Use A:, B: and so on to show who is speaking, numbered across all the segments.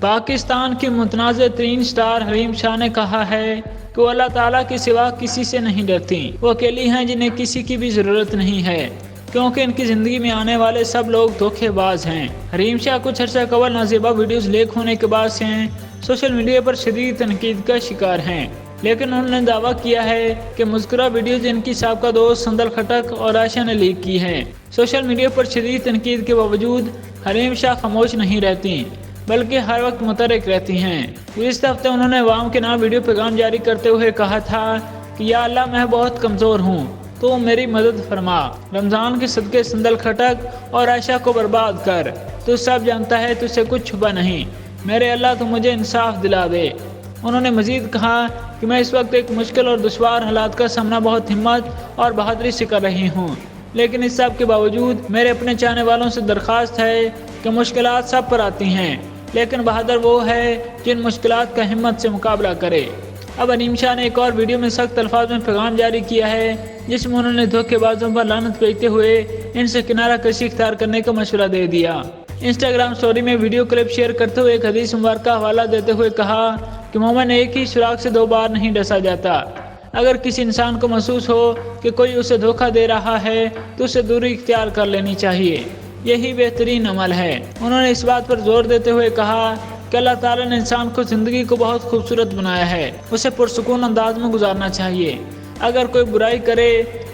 A: پاکستان کے متنازع ترین سٹار حریم شاہ نے کہا ہے کہ وہ اللہ تعالیٰ کے سوا کسی سے نہیں ڈرتی۔ وہ اکیلی ہیں جنہیں کسی کی بھی ضرورت نہیں ہے، کیونکہ ان کی زندگی میں آنے والے سب لوگ دھوکے باز ہیں۔ حریم شاہ کچھ عرصہ قبل نازیبا ویڈیوز لیک ہونے کے بعد سے سوشل میڈیا پر شدید تنقید کا شکار ہیں، لیکن انہوں نے دعویٰ کیا ہے کہ مذکورہ ویڈیوز ان کی سابقہ دوست سندل خٹک اور عائشہ نے لیک کی ہیں۔ سوشل میڈیا پر شدید تنقید کے باوجود حریم شاہ خاموش نہیں رہتی، بلکہ ہر وقت متحرک رہتی ہیں۔ گزشتہ ہفتے انہوں نے عوام کے نام ویڈیو پیغام جاری کرتے ہوئے کہا تھا کہ یا اللہ میں بہت کمزور ہوں، تو میری مدد فرما۔ رمضان کے صدقے سندل خٹک اور عائشہ کو برباد کر، تو سب جانتا ہے تجھ سے کچھ چھپا نہیں، میرے اللہ تو مجھے انصاف دلا دے۔ انہوں نے مزید کہا کہ میں اس وقت ایک مشکل اور دشوار حالات کا سامنا بہت ہمت اور بہادری سے کر رہی ہوں، لیکن اس سب کے باوجود میرے اپنے چاہنے والوں سے درخواست ہے کہ مشکلات سب پر آتی ہیں، لیکن بہادر وہ ہے جن مشکلات کا ہمت سے مقابلہ کرے۔ اب حریم شاہ نے ایک اور ویڈیو میں سخت الفاظ میں پیغام جاری کیا ہے، جس میں انہوں نے دھوکے بازوں پر لعنت بھیجتے ہوئے ان سے کنارہ کشی اختیار کرنے کا مشورہ دے دیا۔ انسٹاگرام سٹوری میں ویڈیو کلپ شیئر کرتے ہوئے ایک حدیث مبارکہ کا حوالہ دیتے ہوئے کہا کہ مومن ایک ہی سوراخ سے دو بار نہیں ڈسا جاتا۔ اگر کسی انسان کو محسوس ہو کہ کوئی اسے دھوکہ دے رہا ہے تو اسے دوری اختیار کر لینی چاہیے، یہی بہترین عمل ہے۔ انہوں نے اس بات پر زور دیتے ہوئے کہا کہ اللہ تعالیٰ نے انسان کو زندگی کو بہت خوبصورت بنایا ہے، اسے پرسکون انداز میں گزارنا چاہیے۔ اگر کوئی برائی کرے،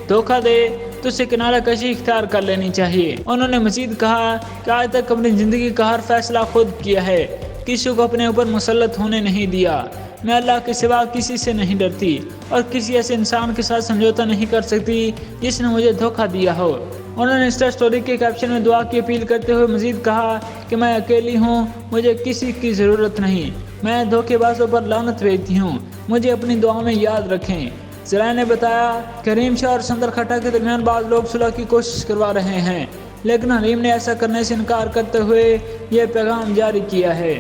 A: دھوکہ دے تو اسے کنارہ کشی اختیار کر لینی چاہیے۔ انہوں نے مزید کہا کہ آج تک اپنی زندگی کا ہر فیصلہ خود کیا ہے، کسی کو اپنے اوپر مسلط ہونے نہیں دیا۔ میں اللہ کے سوا کسی سے نہیں ڈرتی اور کسی ایسے انسان کے ساتھ سمجھوتا نہیں کر سکتی جس نے مجھے دھوکہ دیا ہو۔ انہوں نے انسٹا سٹوری کے کیپشن میں دعا کی اپیل کرتے ہوئے مزید کہا کہ میں اکیلی ہوں، مجھے کسی کی ضرورت نہیں، میں دھوکے بازوں پر لعنت بھیجتی ہوں، مجھے اپنی دعاؤں میں یاد رکھیں۔ ذرائع نے بتایا کہ حریم شاہ اور سندل خٹک کے درمیان بعض لوگ صلح کی کوشش کروا رہے ہیں، لیکن حریم نے ایسا کرنے سے انکار کرتے ہوئے یہ پیغام جاری کیا ہے۔